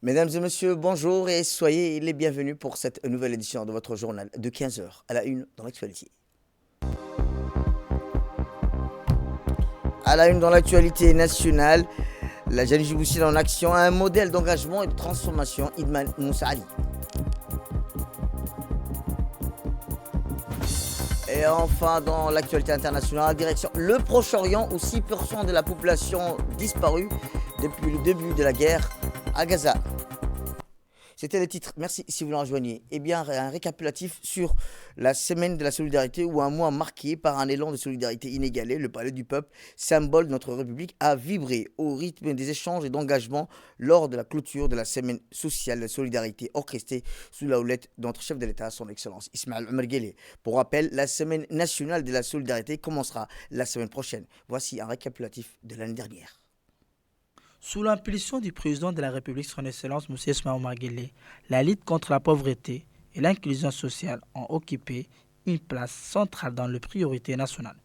Mesdames et messieurs, bonjour et soyez les bienvenus pour cette nouvelle édition de votre journal de 15 heures à la une dans l'actualité. À la une dans l'actualité nationale, la Jali Djiboutienne en action, un modèle d'engagement et de transformation, Idman Moussa Ali. Et enfin, dans l'actualité internationale, direction le Proche-Orient où 6% de la population disparue depuis le début de la guerre à Gaza. C'était les titres. Merci si vous nous rejoignez. Eh bien, un récapitulatif sur la semaine de la solidarité ou un mois marqué par un élan de solidarité inégalé. Le palais du peuple, symbole de notre République, a vibré au rythme des échanges et d'engagement lors de la clôture de la semaine sociale de solidarité orchestrée sous la houlette de notre chef de l'État, son Excellence Ismaël Omar Guelleh. Pour rappel, la semaine nationale de la solidarité commencera la semaine prochaine. Voici un récapitulatif de l'année dernière. Sous l'impulsion du président de la République, son Excellence M. Ismaël Omar Guelleh, la lutte contre la pauvreté et l'inclusion sociale ont occupé une place centrale dans les priorités nationales.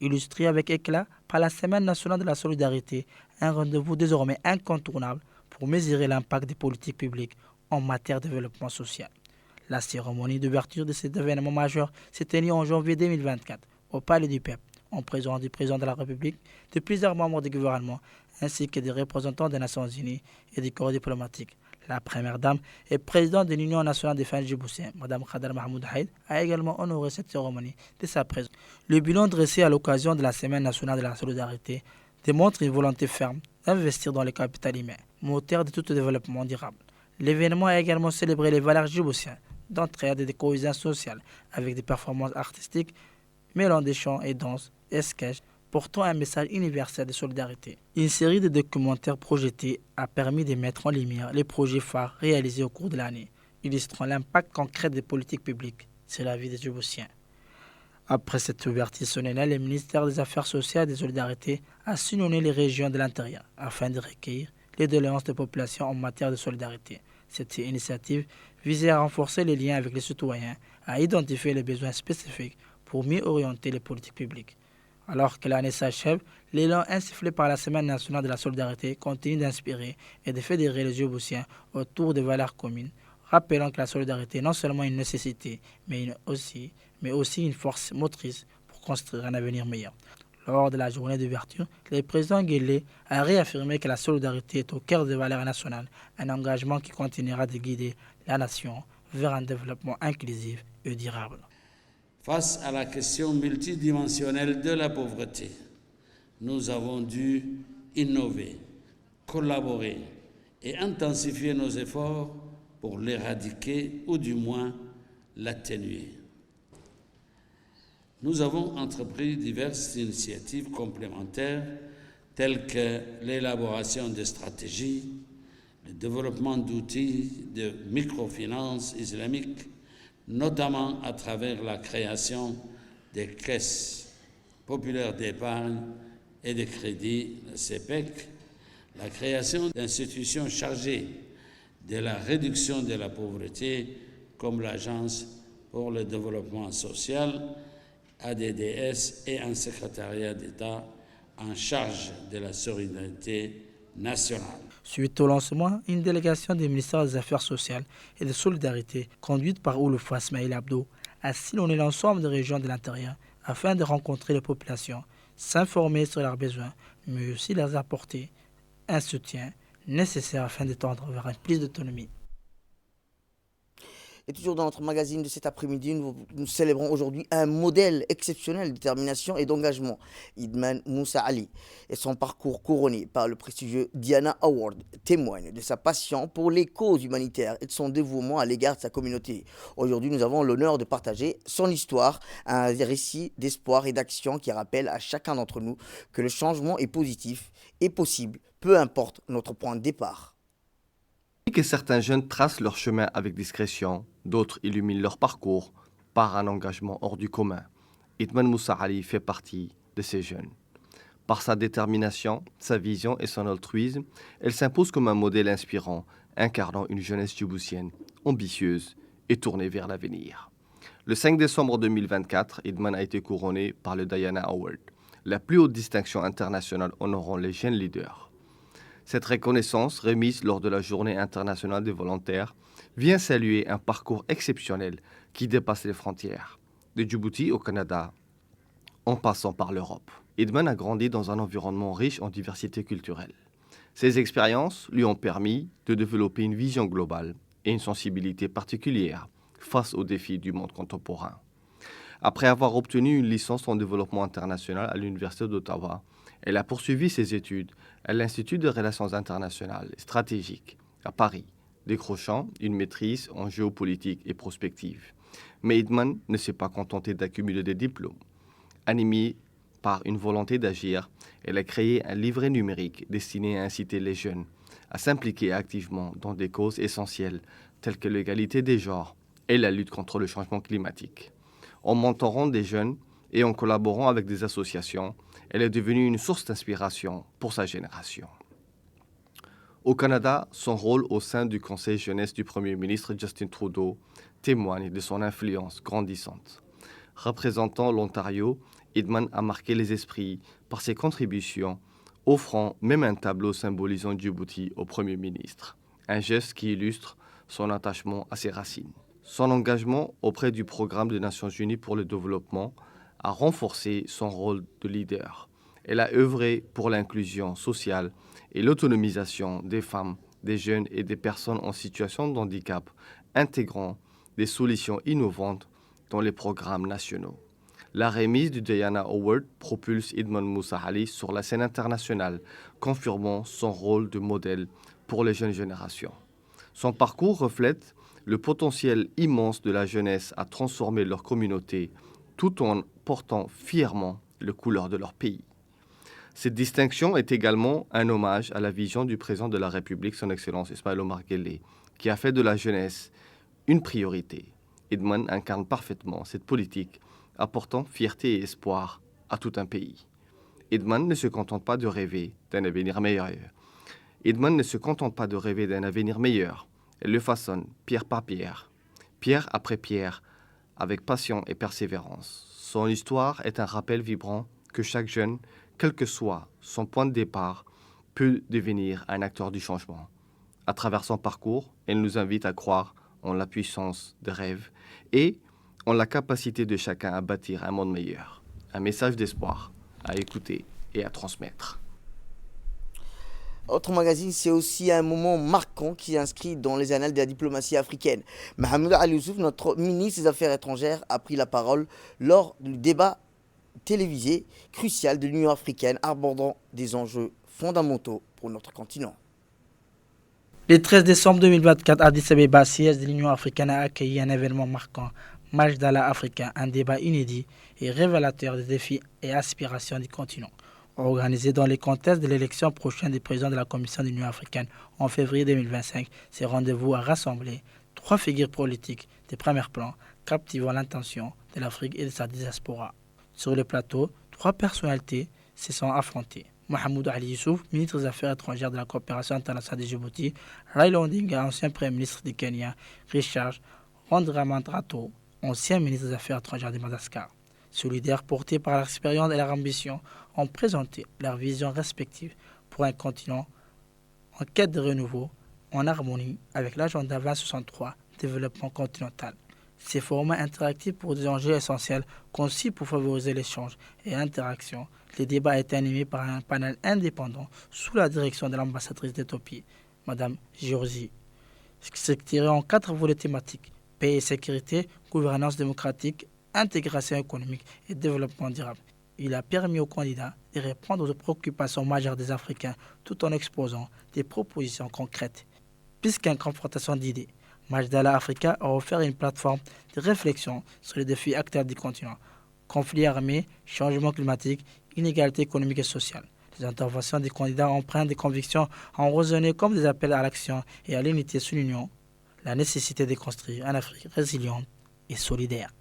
Illustré avec éclat par la Semaine nationale de la solidarité, un rendez-vous désormais incontournable pour mesurer l'impact des politiques publiques en matière de développement social. La cérémonie d'ouverture de cet événement majeur s'est tenue en janvier 2024 au Palais du Peuple, en présence du président de la République, de plusieurs membres du gouvernement, ainsi que des représentants des Nations Unies et des corps diplomatiques. La première dame et présidente de l'Union nationale des femmes djiboutiennes, Mme Khadr Mahmoud Haïd, a également honoré cette cérémonie de sa présence. Le bilan dressé à l'occasion de la Semaine nationale de la solidarité démontre une volonté ferme d'investir dans le capital humain, moteur de tout développement durable. L'événement a également célébré les valeurs djiboutiennes d'entraide et de cohésion sociale avec des performances artistiques mêlant des chants et danses et sketchs portant un message universel de solidarité. Une série de documentaires projetés a permis de mettre en lumière les projets phares réalisés au cours de l'année, illustrant l'impact concret des politiques publiques sur la vie des Djiboutiens. Après cette ouverture solennelle, le ministère des Affaires sociales et des Solidarités a sillonné les régions de l'intérieur afin de recueillir les doléances des populations en matière de solidarité. Cette initiative visait à renforcer les liens avec les citoyens, à identifier les besoins spécifiques pour mieux orienter les politiques publiques. Alors que l'année s'achève, l'élan insufflé par la Semaine nationale de la solidarité continue d'inspirer et de fédérer les Djiboutiens autour de valeurs communes, rappelant que la solidarité est non seulement une nécessité, mais aussi une force motrice pour construire un avenir meilleur. Lors de la journée d'ouverture, le président Guelleh a réaffirmé que la solidarité est au cœur des valeurs nationales, un engagement qui continuera de guider la nation vers un développement inclusif et durable. Face à la question multidimensionnelle de la pauvreté, nous avons dû innover, collaborer et intensifier nos efforts pour l'éradiquer ou du moins l'atténuer. Nous avons entrepris diverses initiatives complémentaires telles que l'élaboration de stratégies, le développement d'outils de microfinance islamique, notamment à travers la création des caisses populaires d'épargne et de crédit, le CEPEC, la création d'institutions chargées de la réduction de la pauvreté comme l'Agence pour le développement social, ADDS, et un secrétariat d'État en charge de la solidarité nationale. Suite au lancement, une délégation du ministère des Affaires sociales et de Solidarité, conduite par Ouloufa Ismail Abdo, a sillonné l'ensemble des régions de l'intérieur afin de rencontrer les populations, s'informer sur leurs besoins, mais aussi leur apporter un soutien nécessaire afin de tendre vers plus d'autonomie. Et toujours dans notre magazine de cet après-midi, nous célébrons aujourd'hui un modèle exceptionnel de détermination et d'engagement, Idman Moussa Ali. Et son parcours couronné par le prestigieux Diana Award témoigne de sa passion pour les causes humanitaires et de son dévouement à l'égard de sa communauté. Aujourd'hui, nous avons l'honneur de partager son histoire, un récit d'espoir et d'action qui rappelle à chacun d'entre nous que le changement est positif et possible, peu importe notre point de départ. Que certains jeunes tracent leur chemin avec discrétion, d'autres illuminent leur parcours par un engagement hors du commun. Idman Moussa Ali fait partie de ces jeunes. Par sa détermination, sa vision et son altruisme, elle s'impose comme un modèle inspirant, incarnant une jeunesse djiboutienne ambitieuse et tournée vers l'avenir. Le 5 décembre 2024, Idman a été couronné par le Diana Award, la plus haute distinction internationale honorant les jeunes leaders. Cette reconnaissance, remise lors de la Journée internationale des volontaires, vient saluer un parcours exceptionnel qui dépasse les frontières, de Djibouti au Canada, en passant par l'Europe. Idman a grandi dans un environnement riche en diversité culturelle. Ces expériences lui ont permis de développer une vision globale et une sensibilité particulière face aux défis du monde contemporain. Après avoir obtenu une licence en développement international à l'Université d'Ottawa, elle a poursuivi ses études à l'Institut de relations internationales et stratégiques à Paris, décrochant une maîtrise en géopolitique et prospective. Mais Idman ne s'est pas contentée d'accumuler des diplômes. Animée par une volonté d'agir, elle a créé un livret numérique destiné à inciter les jeunes à s'impliquer activement dans des causes essentielles telles que l'égalité des genres et la lutte contre le changement climatique. En mentorant des jeunes et en collaborant avec des associations, elle est devenue une source d'inspiration pour sa génération. Au Canada, son rôle au sein du Conseil jeunesse du Premier ministre Justin Trudeau témoigne de son influence grandissante. Représentant l'Ontario, Idman a marqué les esprits par ses contributions, offrant même un tableau symbolisant Djibouti au Premier ministre, un geste qui illustre son attachement à ses racines. Son engagement auprès du Programme des Nations Unies pour le développement a renforcé son rôle de leader. Elle a œuvré pour l'inclusion sociale et l'autonomisation des femmes, des jeunes et des personnes en situation de handicap, intégrant des solutions innovantes dans les programmes nationaux. La remise du Diana Award propulse Idman Moussa Ali sur la scène internationale, confirmant son rôle de modèle pour les jeunes générations. Son parcours reflète le potentiel immense de la jeunesse à transformer leur communauté tout en portant fièrement les couleurs de leur pays. Cette distinction est également un hommage à la vision du président de la République, son Excellence Ismaël Omar Guelleh, qui a fait de la jeunesse une priorité. Idman incarne parfaitement cette politique, apportant fierté et espoir à tout un pays. Idman ne se contente pas de rêver d'un avenir meilleur. Idman ne se contente pas de rêver d'un avenir meilleur. Elle le façonne pierre par pierre, pierre après pierre, avec passion et persévérance. Son histoire est un rappel vibrant que chaque jeune, quel que soit son point de départ, peut devenir un acteur du changement. À travers son parcours, elle nous invite à croire en la puissance des rêves et en la capacité de chacun à bâtir un monde meilleur. Un message d'espoir à écouter et à transmettre. Autre magazine, c'est aussi un moment marquant qui est inscrit dans les annales de la diplomatie africaine. Mahamoud Ali Youssouf, notre ministre des Affaires étrangères, a pris la parole lors du débat télévisé crucial de l'Union africaine abordant des enjeux fondamentaux pour notre continent. Le 13 décembre 2024, Addis Abeba, siège de l'Union africaine, a accueilli un événement marquant, Majdala Africain, un débat inédit et révélateur des défis et aspirations du continent. Organisé dans le contexte de l'élection prochaine du président de la Commission de l'Union africaine en février 2025, ce rendez-vous a rassemblé 3 figures politiques de premier plan, captivant l'attention de l'Afrique et de sa diaspora. Sur le plateau, 3 personnalités se sont affrontées. Mahamoud Ali Youssouf, ministre des Affaires étrangères de la coopération internationale de Djibouti, Raila Odinga, ancien Premier ministre du Kenya, Richard Randriamandrato, ancien ministre des Affaires étrangères de Madagascar. Solidaires, portés par leur expérience et leur ambition, ont présenté leurs visions respectives pour un continent en quête de renouveau, en harmonie avec l'agenda 2063, développement continental. Ces formats interactifs pour des enjeux essentiels conçus pour favoriser l'échange et l'interaction. Les débats a été animés par un panel indépendant sous la direction de l'ambassadrice d'Éthiopie, Mme Giorgi, structuré en 4 volets thématiques: paix et sécurité, gouvernance démocratique, intégration économique et développement durable. Il a permis aux candidats de répondre aux préoccupations majeures des Africains tout en exposant des propositions concrètes. Plus qu'une confrontation d'idées, Majdala Africa a offert une plateforme de réflexion sur les défis actuels du continent: conflits armés, changement climatique, inégalité économique et sociale. Les interventions des candidats empreintes de convictions ont résonné comme des appels à l'action et à l'unité sous l'Union, la nécessité de construire une Afrique résiliente et solidaire.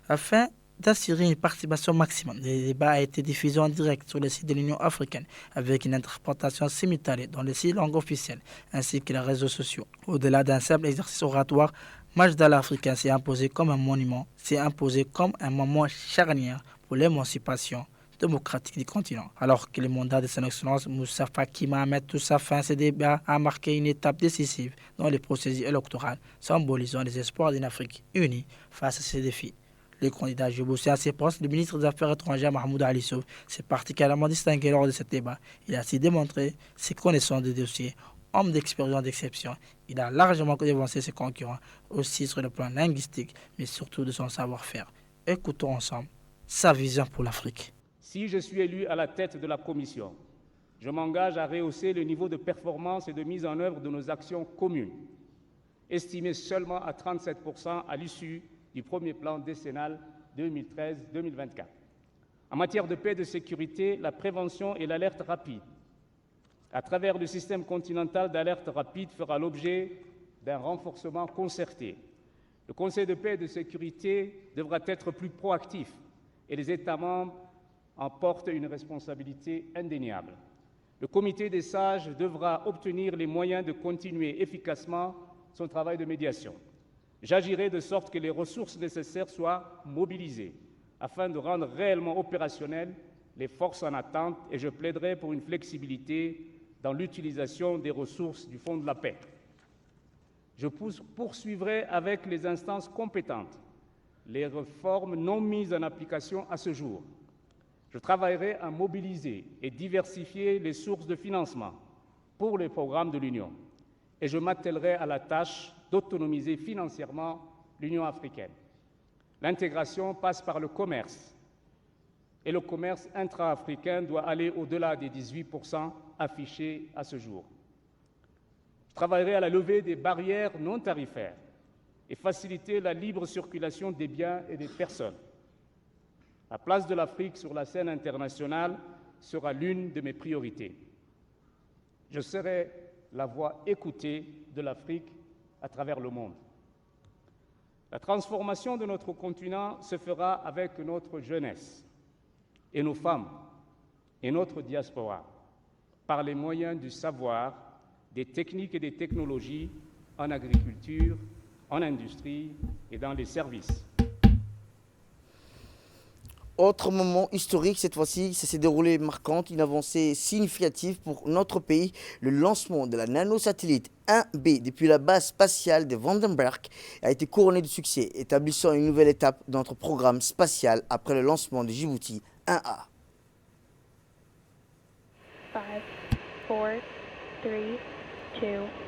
Afin d'assurer une participation maximum, le débat a été diffusé en direct sur le site de l'Union africaine avec une interprétation simultanée dans les 6 langues officielles ainsi que les réseaux sociaux. Au-delà d'un simple exercice oratoire, Majdala Africain s'est imposé comme un monument, s'est imposé comme un moment charnière pour l'émancipation démocratique du continent. Alors que le mandat de son Excellence Moussa Faki Mohamed touche fin, ce débat a marqué une étape décisive dans le processus électoral, symbolisant les espoirs d'une Afrique unie face à ces défis. Le candidat djiboutien à ses postes, le ministre des Affaires étrangères Mahmoud Ali Souf, s'est particulièrement distingué lors de ce débat. Il a ainsi démontré ses connaissances des dossiers, homme d'expérience d'exception. Il a largement devancé ses concurrents, aussi sur le plan linguistique, mais surtout de son savoir-faire. Écoutons ensemble sa vision pour l'Afrique. Si je suis élu à la tête de la Commission, je m'engage à rehausser le niveau de performance et de mise en œuvre de nos actions communes, estimées seulement à 37% à l'issue du premier plan décennal 2013-2024. En matière de paix et de sécurité, la prévention et l'alerte rapide, à travers le système continental d'alerte rapide, fera l'objet d'un renforcement concerté. Le Conseil de paix et de sécurité devra être plus proactif et les États membres en portent une responsabilité indéniable. Le Comité des sages devra obtenir les moyens de continuer efficacement son travail de médiation. J'agirai de sorte que les ressources nécessaires soient mobilisées afin de rendre réellement opérationnelles les forces en attente et je plaiderai pour une flexibilité dans l'utilisation des ressources du Fonds de la paix. Je poursuivrai avec les instances compétentes les réformes non mises en application à ce jour. Je travaillerai à mobiliser et diversifier les sources de financement pour les programmes de l'Union et je m'attellerai à la tâche d'autonomiser financièrement l'Union africaine. L'intégration passe par le commerce et le commerce intra-africain doit aller au-delà des 18% affichés à ce jour. Je travaillerai à la levée des barrières non tarifaires et faciliter la libre circulation des biens et des personnes. La place de l'Afrique sur la scène internationale sera l'une de mes priorités. Je serai la voix écoutée de l'Afrique à travers le monde. La transformation de notre continent se fera avec notre jeunesse et nos femmes et notre diaspora par les moyens du savoir, des techniques et des technologies en agriculture, en industrie et dans les services. Autre moment historique, cette fois-ci, ça s'est déroulé marquante, une avancée significative pour notre pays, le lancement de la nanosatellite 1B depuis la base spatiale de Vandenberg a été couronné de succès, établissant une nouvelle étape dans notre programme spatial après le lancement de Djibouti 1A. 5, 4, 3, 2, 1.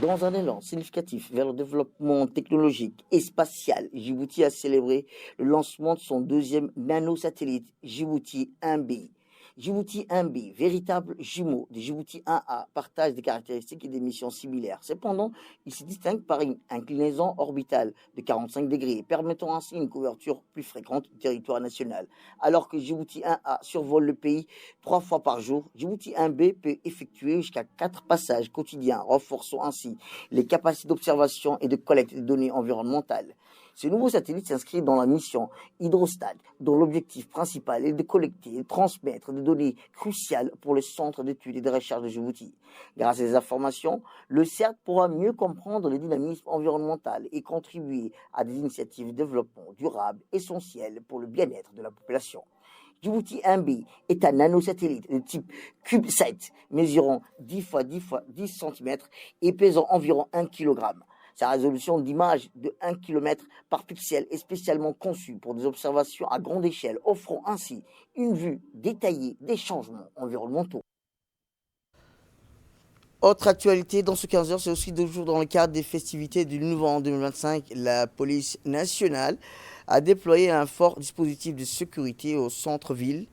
Dans un élan significatif vers le développement technologique et spatial, Djibouti a célébré le lancement de son deuxième nanosatellite Djibouti 1B. Djibouti 1B, véritable jumeau de Djibouti 1A, partage des caractéristiques et des missions similaires. Cependant, il se distingue par une inclinaison orbitale de 45 degrés, permettant ainsi une couverture plus fréquente du territoire national. Alors que Djibouti 1A survole le pays 3 fois par jour, Djibouti 1B peut effectuer jusqu'à 4 passages quotidiens, renforçant ainsi les capacités d'observation et de collecte des données environnementales. Ce nouveau satellite s'inscrit dans la mission Hydrostat, dont l'objectif principal est de collecter et de transmettre des données cruciales pour le centre d'études et de recherche de Djibouti. Grâce à ces informations, le CERT pourra mieux comprendre les dynamismes environnementaux et contribuer à des initiatives de développement durable essentielles pour le bien-être de la population. Djibouti 1B est un nanosatellite de type CubeSat, mesurant 10 x 10 x 10 cm et pesant environ 1 kg. Sa résolution d'image de 1 km par pixel est spécialement conçue pour des observations à grande échelle, offrant ainsi une vue détaillée des changements environnementaux. Autre actualité dans ce 15h, c'est aussi toujours dans le cadre des festivités du Nouveau An 2025. La police nationale a déployé un fort dispositif de sécurité au centre-ville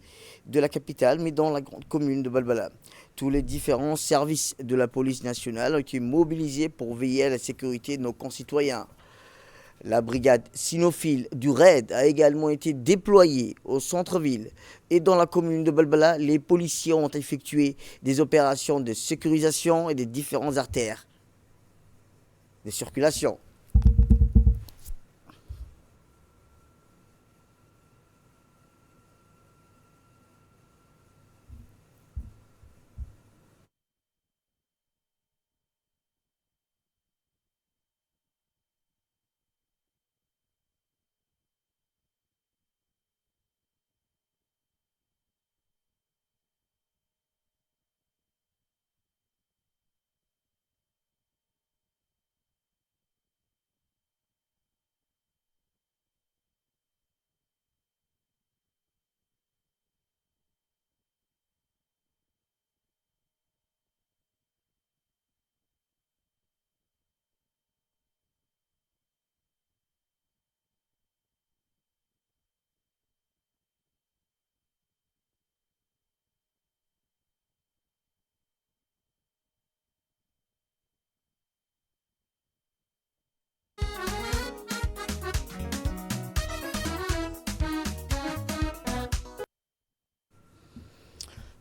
de la capitale, mais dans la grande commune de Balbala. Tous les différents services de la police nationale ont été mobilisés pour veiller à la sécurité de nos concitoyens. La brigade cynophile du RAID a également été déployée au centre-ville. Et dans la commune de Balbala, les policiers ont effectué des opérations de sécurisation et des différentes artères de circulation.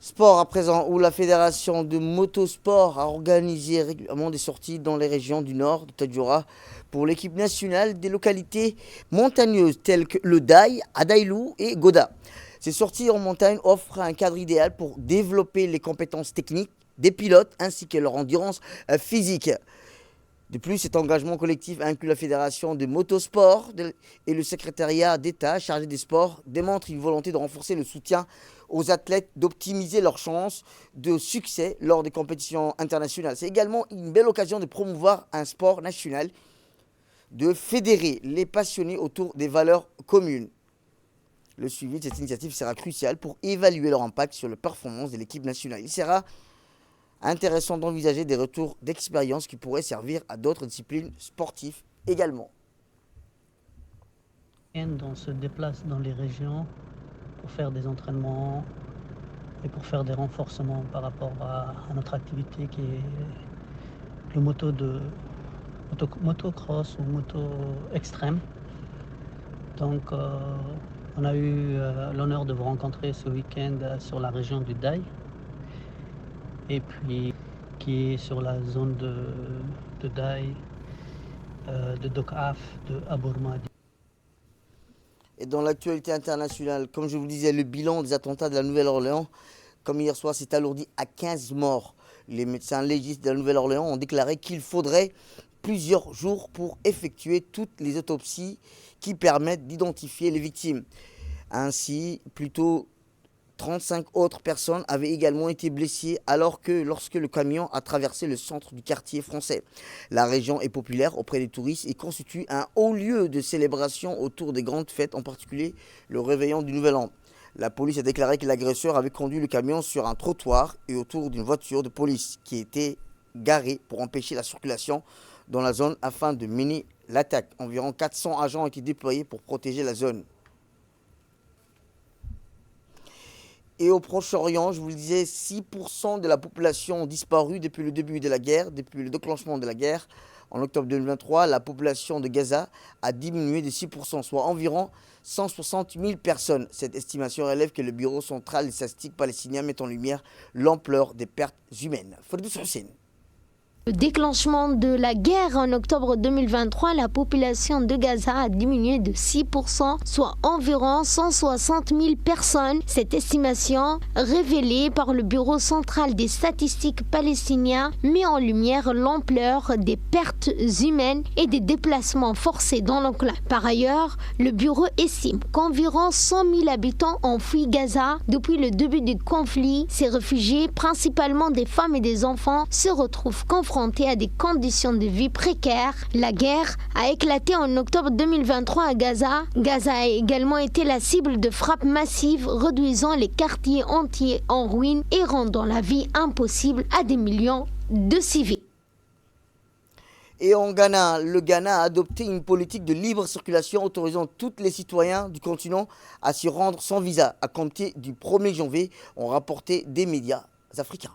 Sport à présent, où la fédération de motosport a organisé régulièrement des sorties dans les régions du nord de Tadjoura pour l'équipe nationale des localités montagneuses telles que le Daï, Adailou et Goda. Ces sorties en montagne offrent un cadre idéal pour développer les compétences techniques des pilotes ainsi que leur endurance physique. De plus, cet engagement collectif inclut la fédération de motosport et le secrétariat d'État chargé des sports démontre une volonté de renforcer le soutien aux athlètes, d'optimiser leurs chances de succès lors des compétitions internationales. C'est également une belle occasion de promouvoir un sport national, de fédérer les passionnés autour des valeurs communes. Le suivi de cette initiative sera crucial pour évaluer leur impact sur la performance de l'équipe nationale. Il sera intéressant d'envisager des retours d'expérience qui pourraient servir à d'autres disciplines sportives également. On se déplace dans les régions pour faire des entraînements et pour faire des renforcements par rapport à notre activité qui est le motocross ou moto extrême. Donc on a eu l'honneur de vous rencontrer ce week-end sur la région du Daï et puis qui est sur la zone de Daï, de Dokaf, de Abourmadi. Et dans l'actualité internationale, comme je vous le disais, le bilan des attentats de la Nouvelle-Orléans, comme hier soir, s'est alourdi à 15 morts. Les médecins légistes de la Nouvelle-Orléans ont déclaré qu'il faudrait plusieurs jours pour effectuer toutes les autopsies qui permettent d'identifier les victimes. Ainsi, plutôt 35 autres personnes avaient également été blessées lorsque le camion a traversé le centre du quartier français. La région est populaire auprès des touristes et constitue un haut lieu de célébration autour des grandes fêtes, en particulier le réveillon du Nouvel An. La police a déclaré que l'agresseur avait conduit le camion sur un trottoir et autour d'une voiture de police qui était garée pour empêcher la circulation dans la zone afin de mener l'attaque. Environ 400 agents ont été déployés pour protéger la zone. Et au Proche-Orient, je vous le disais, 6% de la population ont disparu depuis le début de la guerre, depuis le déclenchement de la guerre. En octobre 2023, la population de Gaza a diminué de 6%, soit environ 160 000 personnes. Cette estimation relève que le Bureau central des statistiques palestinien met en lumière l'ampleur des pertes humaines. Fodous Hussein. Le déclenchement de la guerre en octobre 2023, la population de Gaza a diminué de 6%, soit environ 160 000 personnes. Cette estimation, révélée par le Bureau central des statistiques palestiniens, met en lumière l'ampleur des pertes humaines et des déplacements forcés dans l'enclave. Par ailleurs, le bureau estime qu'environ 100 000 habitants ont fui Gaza depuis le début du conflit. Ces réfugiés, principalement des femmes et des enfants, se retrouvent confrontés à des conditions de vie précaires. La guerre a éclaté en octobre 2023 à Gaza. Gaza a également été la cible de frappes massives, réduisant les quartiers entiers en ruine et rendant la vie impossible à des millions de civils. Et en Ghana, le Ghana a adopté une politique de libre circulation autorisant tous les citoyens du continent à s'y rendre sans visa à compter du 1er janvier, ont rapporté des médias africains.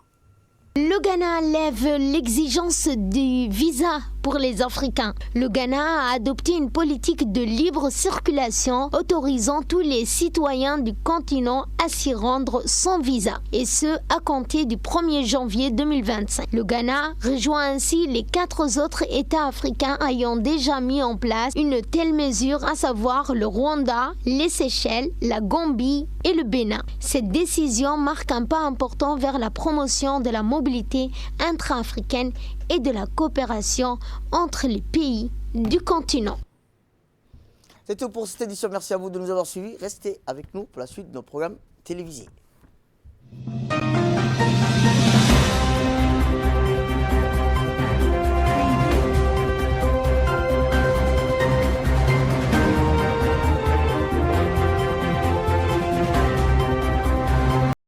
Le Ghana lève l'exigence du visa pour les Africains. Le Ghana a adopté une politique de libre circulation autorisant tous les citoyens du continent à s'y rendre sans visa, et ce à compter du 1er janvier 2025. Le Ghana rejoint ainsi les 4 autres États africains ayant déjà mis en place une telle mesure, à savoir le Rwanda, les Seychelles, la Gambie et le Bénin. Cette décision marque un pas important vers la promotion de la mobilité intra-africaine et de la coopération entre les pays du continent. C'est tout pour cette édition. Merci à vous de nous avoir suivis. Restez avec nous pour la suite de nos programmes télévisés.